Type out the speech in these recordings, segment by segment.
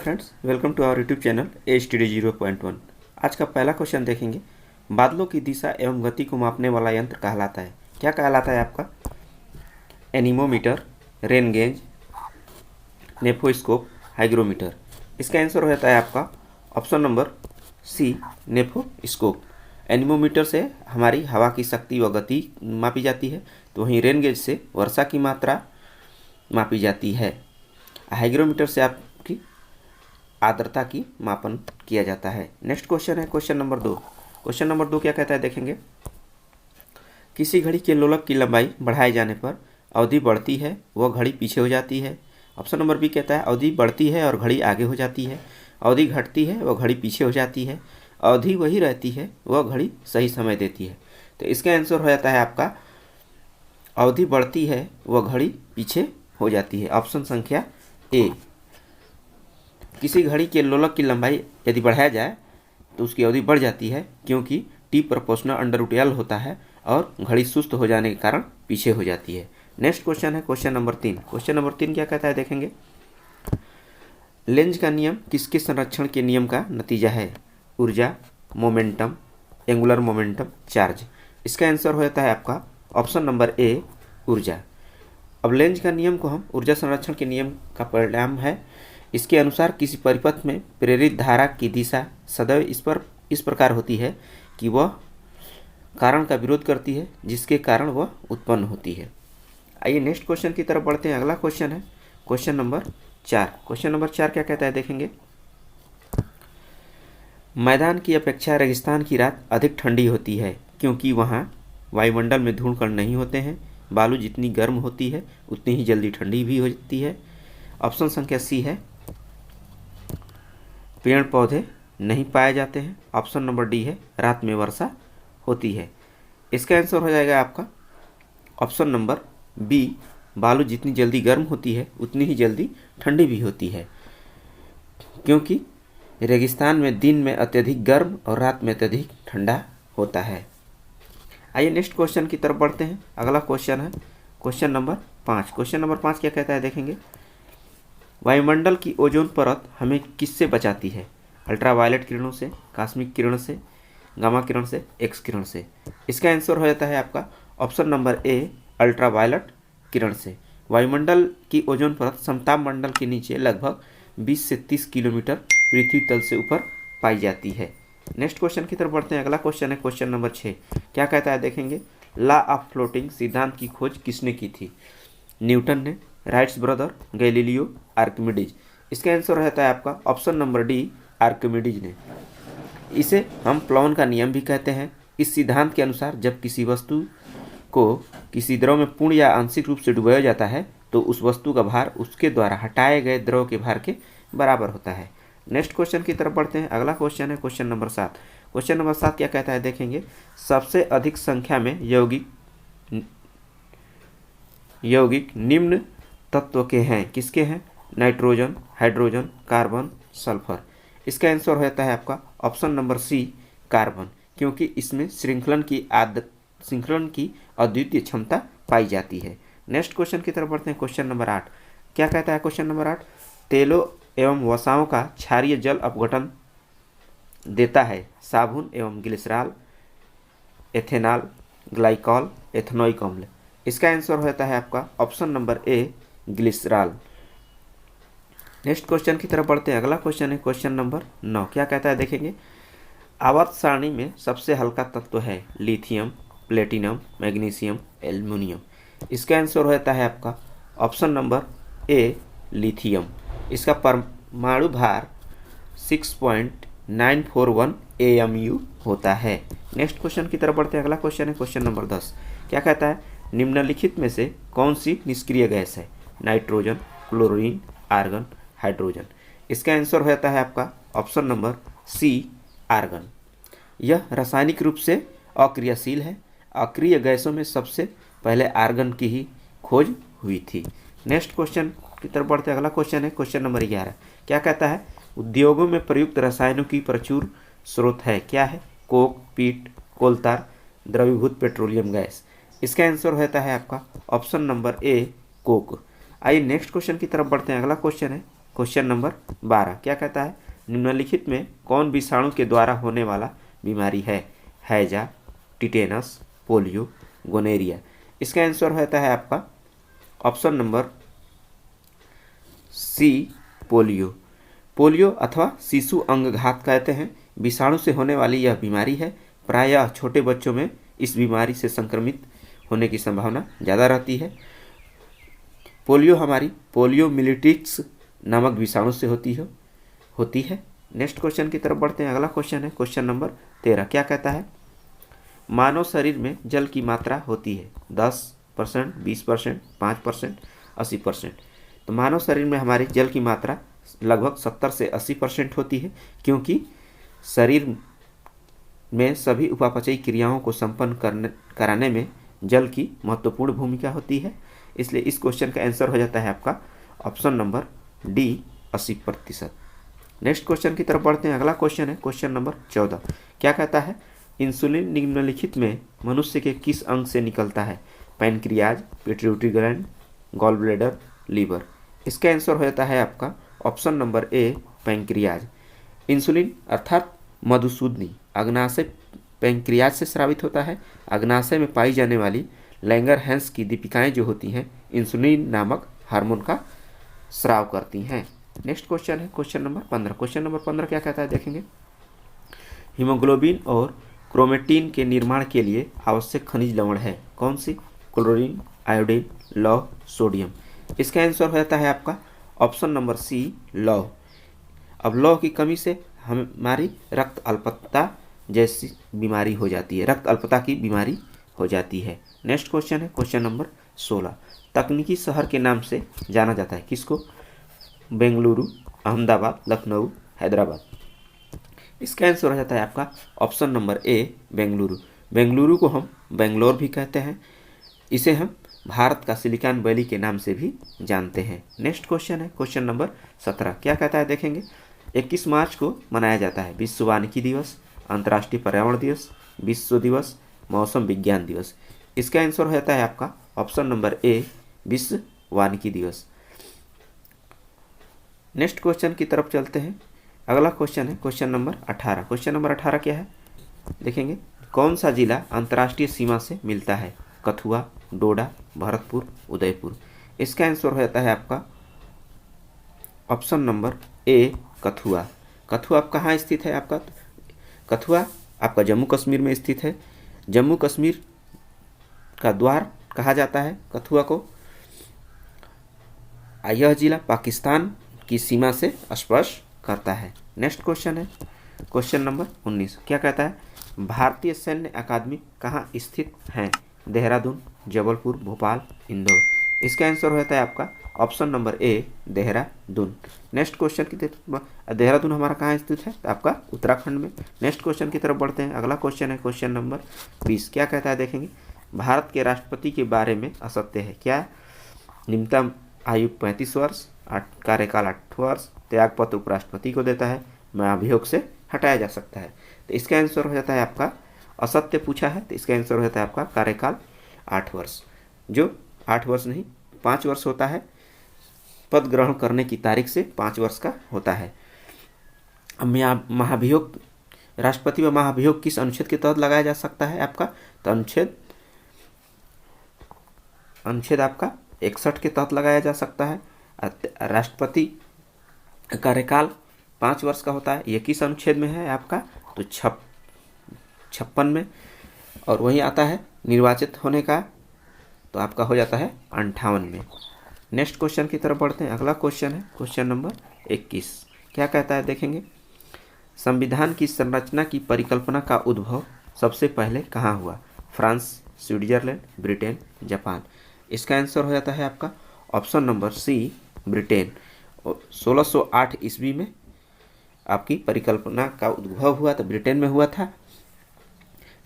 Friends, welcome to our YouTube channel ASTD 0.1। आज का पहला क्वेश्चन देखेंगे। बादलों की दिशा एवं गति को मापने वाला यंत्र कहलाता है। क्या कहलाता है आपका? Anemometer, rain gauge, nephoscope, hygrometer. इसका आंसर हो जाता है आपका option number C, nephoscope. Anemometer से हमारी हवा की शक्ति व गति मापी जाती है, तो वहीं रेन गेज से वर्षा की मात्रा मापी जाती है। हाइग्रोमीटर से आपकी आर्द्रता की मापन किया जाता है। नेक्स्ट क्वेश्चन है क्वेश्चन नंबर 2। क्वेश्चन नंबर 2 क्या कहता है देखेंगे। किसी घड़ी के लोलक की लंबाई बढ़ाए जाने पर अवधि बढ़ती है वह घड़ी पीछे हो जाती है। ऑप्शन नंबर बी कहता है अवधि बढ़ती है और घड़ी आगे हो जाती है। अवधि घटती है वह घड़ी पीछे हो जाती है। अवधि वही रहती है वह घड़ी सही समय देती है। तो इसका आंसर हो जाता है आपका अवधि बढ़ती है वह घड़ी पीछे हो जाती है। ऑप्शन संख्या ए। किसी घड़ी के लोलक की लंबाई यदि बढ़ाया जाए तो उसकी अवधि बढ़ जाती है, क्योंकि T proportional under root L होता है और घड़ी सुस्त हो जाने के कारण पीछे हो जाती है। नेक्स्ट क्वेश्चन है क्वेश्चन नंबर 3। क्वेश्चन नंबर 3 क्या कहता है देखेंगे। लेंज का नियम किसके संरक्षण के नियम का नतीजा है? ऊर्जा, मोमेंटम, एंगुलर मोमेंटम, चार्ज। इसका आंसर हो जाता है आपका ऑप्शन नंबर ए, ऊर्जा। अब लेंज का नियम को हम ऊर्जा संरक्षण के नियम का परिणाम है। इसके अनुसार किसी परिपथ में प्रेरित धारा की दिशा सदैव इस प्रकार होती है कि वह कारण का विरोध करती है जिसके कारण वह उत्पन्न होती है। आइए नेक्स्ट क्वेश्चन की तरफ बढ़ते हैं। अगला क्वेश्चन है क्वेश्चन नंबर 4। क्वेश्चन नंबर 4 क्या कहता है देखेंगे। मैदान की अपेक्षा रेगिस्तान की रात अधिक ठंडी होती है, क्योंकि वहाँ वायुमंडल में धूल कण नहीं होते हैं। बालू जितनी गर्म होती है उतनी ही जल्दी ठंडी भी होती है। ऑप्शन संख्या सी है पेड़ पौधे नहीं पाए जाते हैं। ऑप्शन नंबर डी है रात में वर्षा होती है। इसका आंसर हो जाएगा आपका ऑप्शन नंबर बी, बालू जितनी जल्दी गर्म होती है उतनी ही जल्दी ठंडी भी होती है, क्योंकि रेगिस्तान में दिन में अत्यधिक गर्म और रात में अत्यधिक ठंडा होता है। आइए नेक्स्ट क्वेश्चन की तरफ बढ़ते हैं। अगला क्वेश्चन है क्वेश्चन नंबर 5। क्वेश्चन नंबर 5 क्या कहता है देखेंगे। वायुमंडल की ओजोन परत हमें किससे बचाती है? अल्ट्रावायलेट किरणों से, कॉस्मिक किरण से, गामा किरण से, एक्स किरण से। इसका आंसर हो जाता है आपका ऑप्शन नंबर ए, अल्ट्रावायलेट किरण से। वायुमंडल की ओजोन परत समताप मंडल के नीचे लगभग 20 से 30 किलोमीटर पृथ्वी तल से ऊपर पाई जाती है। नेक्स्ट क्वेश्चन की तरफ बढ़ते हैं। अगला क्वेश्चन है क्वेश्चन नंबर 6। क्या कहता है देखेंगे। लॉ ऑफ फ्लोटिंग सिद्धांत की खोज किसने की थी? न्यूटन ने, राइट्स ब्रदर, गैलीलियो, आर्किमिडीज। इसका आंसर रहता है आपका ऑप्शन नंबर डी, आर्किमिडीज ने। इसे हम प्लॉन का नियम भी कहते हैं। इस सिद्धांत के अनुसार जब किसी वस्तु को किसी द्रव में पूर्ण या आंशिक रूप से डुबाया जाता है तो उस वस्तु का भार उसके द्वारा हटाए गए द्रव के भार के बराबर होता है। नेक्स्ट क्वेश्चन की तरफ बढ़ते हैं। अगला क्वेश्चन है क्वेश्चन नंबर 7। क्वेश्चन नंबर 7 क्या कहता है देखेंगे। सबसे अधिक संख्या में यौगिक निम्न तत्व के हैं। किसके हैं? Nitrogen, hydrogen, carbon, sulphur. इसका आंसर हो जाता है आपका ऑप्शन नंबर सी, कार्बन, क्योंकि इसमें श्रृंखलन की अद्वितीय क्षमता पाई जाती है। नेक्स्ट क्वेश्चन की तरफ बढ़ते हैं। क्वेश्चन नंबर 8 क्या कहता है क्वेश्चन नंबर 8। तेलों एवं वसाओं का क्षारीय जल अपघटन देता है साबुन एवं ग्लिसरॉल, एथेनॉल, ग्लाइकॉल, एथेनोइक अम्ल। इसका आंसर हो जाता है आपका ऑप्शन नंबर ए, ग्लिसरॉल। नेक्स्ट क्वेश्चन की तरफ बढ़ते हैं। अगला क्वेश्चन है क्वेश्चन नंबर 9। क्या कहता है देखेंगे। आवर्त सारणी में सबसे हल्का तत्व है लिथियम, प्लेटिनम, मैग्नीशियम, एल्युमिनियम। इसका आंसर हो जाता है आपका ऑप्शन नंबर ए, लिथियम। इसका परमाणु भार 6.941 AMU होता है। नेक्स्ट क्वेश्चन की तरफ बढ़ते हैं। अगला क्वेश्चन है क्वेश्चन नंबर 10। क्या कहता है। निम्नलिखित में से कौन सी निष्क्रिय गैस है? Nitrogen, chlorine, argon, hydrogen. इसका आंसर हो जाता है आपका ऑप्शन नंबर सी, आर्गन। यह रासायनिक रूप से अक्रियाशील है। अक्रिय गैसों में सबसे पहले आर्गन की ही खोज हुई थी। नेक्स्ट क्वेश्चन की तरफ बढ़ते हैं। अगला क्वेश्चन है क्वेश्चन नंबर 11। क्या कहता है। उद्योगों में प्रयुक्त रसायनों की प्रचुर स्रोत है। क्या है? कोक, पीट, कोलतार, द्रवीभूत पेट्रोलियम गैस। इसका आंसर होता है आपका ऑप्शन नंबर ए, कोक। आइए नेक्स्ट क्वेश्चन की तरफ बढ़ते हैं। अगला क्वेश्चन है क्वेश्चन नंबर 12 क्या कहता है, निम्नलिखित में कौन विषाणु के द्वारा होने वाला बीमारी है? हैजा, टिटेनस, पोलियो, गोनेरिया। इसका आंसर होता है आपका option number C, polio. Polio अथवा शिशु अंगघात कहते हैं विषाणु से होने वाली यह बीमारी है। प्रायः छोटे बच्चों में इस बीमारी से संक्रमित होने की संभावना ज़्यादा रहती है। पोलियो हमारी पोलियोमिलिटिक्स नामक विषाणु से होती है। नेक्स्ट क्वेश्चन की तरफ बढ़ते हैं। अगला क्वेश्चन है क्वेश्चन नंबर 13 क्या कहता है, मानव शरीर में जल की मात्रा होती है 10%, 20%, 5%, 80%। तो मानव शरीर में हमारे जल की मात्रा लगभग 70 से 80% होती है, क्योंकि शरीर में सभी उपापचयी क्रियाओं को संपन्न कराने में जल की महत्वपूर्ण भूमिका होती है। इसलिए इस क्वेश्चन का आंसर हो जाता है आपका option number D, 80%। Next question की तरफ बढ़ते हैं। अगला क्वेश्चन है क्वेश्चन नंबर 14 क्या कहता है, इंसुलिन निम्नलिखित में मनुष्य के किस अंग से निकलता है? Pancreas, pituitary gland, gall bladder, liver. इसका आंसर हो जाता है आपका option number A, pancreas. Insulin अर्थात मधुसूदनी अग्नाशय पैनक्रियाज से स्रावित होता है। अग्नाशय में पाई जाने वाली लैंगर-हैंस की दीपिकाएं जो होती हैं इंसुलिन नामक हार्मोन का स्राव करती हैं। नेक्स्ट क्वेश्चन है क्वेश्चन नंबर 15। क्वेश्चन नंबर 15 क्या कहता है देखेंगे, हीमोग्लोबिन और क्रोमेटिन के निर्माण के लिए आवश्यक खनिज लवण है कौन सी? क्लोरीन, आयोडीन, लौह, सोडियम। इसका आंसर हो जाता है आपका ऑप्शन नंबर सी, लौह। अब लौह की कमी से हमारी रक्त अल्पता जैसी बीमारी हो जाती है, रक्त अल्पता की बीमारी हो जाती है। नेक्स्ट क्वेश्चन है क्वेश्चन नंबर 16, तकनीकी शहर के नाम से जाना जाता है किसको? बेंगलुरु, अहमदाबाद, लखनऊ, हैदराबाद। इसका आंसर हो जाता है आपका ऑप्शन नंबर ए, बेंगलुरु। बेंगलुरु को हम बेंगलोर भी कहते हैं। इसे हम भारत का सिलिकॉन वैली के नाम से भी जानते हैं। नेक्स्ट क्वेश्चन है क्वेश्चन नंबर 17 क्या कहता है देखेंगे, 21 मार्च को मनाया जाता है विश्व वानिकी दिवस, अंतर्राष्ट्रीय पर्यावरण दिवस, विश्व दिवस, मौसम विज्ञान दिवस। इसका आंसर हो जाता है आपका ऑप्शन नंबर ए, विश्व वानिकी दिवस। नेक्स्ट क्वेश्चन की तरफ चलते हैं। अगला क्वेश्चन है क्वेश्चन नंबर 18। क्वेश्चन नंबर 18 क्या है देखेंगे, कौन सा जिला अंतर्राष्ट्रीय सीमा से मिलता है? कथुआ, डोडा, भरतपुर, उदयपुर। इसका आंसर हो जाता है आपका ऑप्शन नंबर ए, कथुआ। कथुआ आप कहाँ स्थित है? आपका कथुआ आपका जम्मू कश्मीर में स्थित है। जम्मू कश्मीर का द्वार कहा जाता है कथुआ को। यह जिला पाकिस्तान की सीमा से स्पर्श करता है। नेक्स्ट क्वेश्चन है क्वेश्चन नंबर 19 क्या कहता है, भारतीय सैन्य अकादमी कहाँ स्थित है? देहरादून, जबलपुर, भोपाल, इंदौर। इसका आंसर हो जाता है आपका ऑप्शन नंबर ए, देहरादून। नेक्स्ट क्वेश्चन की तरफ, देहरादून हमारा कहाँ स्थित है? आपका उत्तराखंड में। नेक्स्ट क्वेश्चन की तरफ बढ़ते हैं। अगला क्वेश्चन है क्वेश्चन नंबर 20 क्या कहता है देखेंगे, भारत के राष्ट्रपति के बारे में असत्य है क्या? न्यूनतम आयु 35 वर्ष, कार्यकाल 8 वर्ष, त्यागपत्र उपराष्ट्रपति को देता है, महाभियोग से हटाया जा सकता है। तो इसका आंसर हो जाता है आपका असत्य पूछा है, तो इसका आंसर हो जाता है आपका कार्यकाल 8 वर्ष, जो 8 वर्ष नहीं 5 वर्ष होता है। पद ग्रहण करने की तारीख से 5 वर्ष का होता है। अब महाभियोग, राष्ट्रपति व महाभियोग किस अनुच्छेद के तहत लगाया जा सकता है आपका? तो अनुच्छेद आपका 61 के तहत लगाया जा सकता है। राष्ट्रपति कार्यकाल 5 वर्ष का होता है। ये किस अनुच्छेद में है आपका? तो 56 में। और वहीं आता है निर्वाचित होने का, तो आपका हो जाता है 58 में। नेक्स्ट क्वेश्चन की तरफ बढ़ते हैं। अगला क्वेश्चन है क्वेश्चन नंबर 21 क्या कहता है देखेंगे, संविधान की संरचना की परिकल्पना का उद्भव सबसे पहले कहाँ हुआ? France, Switzerland, Britain, Japan. इसका आंसर हो जाता है आपका ऑप्शन नंबर सी, ब्रिटेन। 1608 ईस्वी में आपकी परिकल्पना का उद्भव हुआ तो ब्रिटेन में हुआ था।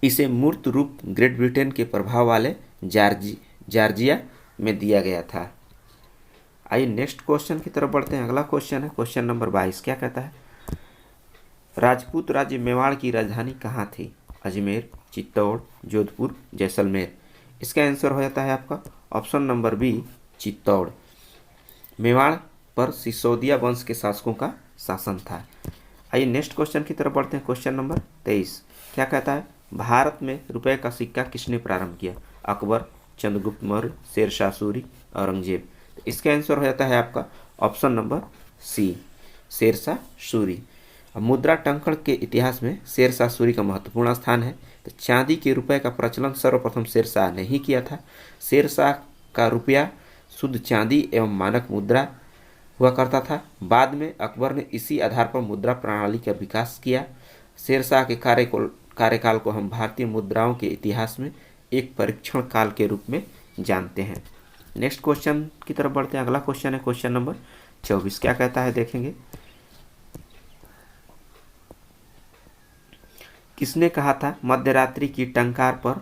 इसे मूर्त रूप ग्रेट ब्रिटेन के प्रभाव वाले जॉर्जिया में दिया गया था। आइए नेक्स्ट क्वेश्चन की तरफ बढ़ते हैं। अगला क्वेश्चन है क्वेश्चन नंबर 22 क्या कहता है, राजपूत राज्य मेवाड़ की राजधानी कहाँ थी? अजमेर, चित्तौड़, जोधपुर, जैसलमेर। इसका आंसर हो जाता है आपका option number B, Chittor. Mewar पर सिसोदिया वंश के शासकों का शासन था। आइए नेक्स्ट क्वेश्चन की तरफ बढ़ते हैं। क्वेश्चन नंबर 23 क्या कहता है, भारत में रुपए का सिक्का किसने प्रारंभ किया? अकबर, चंद्रगुप्त मौर्य, शेरशाह सूरी, औरंगजेब। तो इसका आंसर हो जाता है आपका option number C, Sher Shah Suri. अब मुद्रा टंकण के इतिहास में शेरशाह सूरी का महत्वपूर्ण स्थान है। तो चांदी के रुपए का प्रचलन सर्वप्रथम शेरशाह ने ही किया था। शेरशाह का रुपया शुद्ध चांदी एवं मानक मुद्रा हुआ करता था। बाद में अकबर ने इसी आधार पर मुद्रा प्रणाली का विकास किया। शेरशाह के कार्यकाल को हम भारतीय मुद्राओं के इतिहास में एक परीक्षण काल के रूप में जानते हैं। नेक्स्ट क्वेश्चन की तरफ बढ़ते हैं। अगला क्वेश्चन है क्वेश्चन नंबर 24 क्या कहता है देखेंगे। किसने कहा था मध्यरात्रि की टंकार पर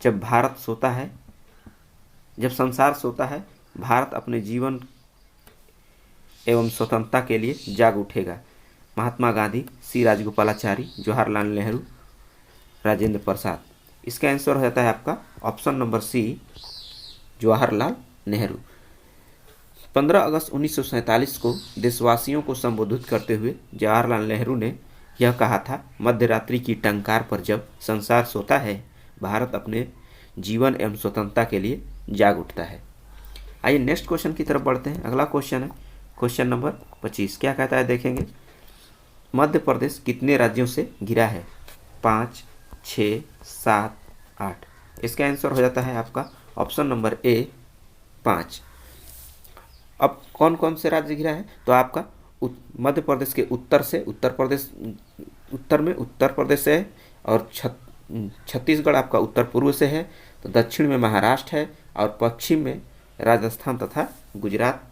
जब संसार सोता है भारत अपने जीवन एवं स्वतंत्रता के लिए जाग उठेगा? महात्मा गांधी, सी राजगोपालाचारी, जवाहरलाल नेहरू, राजेंद्र प्रसाद। इसका आंसर हो जाता है आपका option number C, Jawaharlal Nehru. 15 अगस्त 1947 को देशवासियों को संबोधित करते हुए जवाहरलाल नेहरू ने यह कहा था, मध्यरात्रि की टंकार पर जब संसार सोता है भारत अपने जीवन एवं स्वतंत्रता के लिए जाग उठता है। आइए नेक्स्ट क्वेश्चन की तरफ बढ़ते हैं। अगला क्वेश्चन है क्वेश्चन नंबर 25 क्या कहता है देखेंगे। मध्य प्रदेश कितने राज्यों से घिरा है? 5, 6, 7, 8। इसका आंसर हो जाता है आपका ऑप्शन नंबर ए, 5। अब कौन कौन से राज्य घिरा है? तो आपका मध्य प्रदेश के उत्तर से उत्तर में उत्तर प्रदेश है, और छत्तीसगढ़ आपका उत्तर पूर्व से है। तो दक्षिण में महाराष्ट्र है, और पश्चिम में राजस्थान तथा गुजरात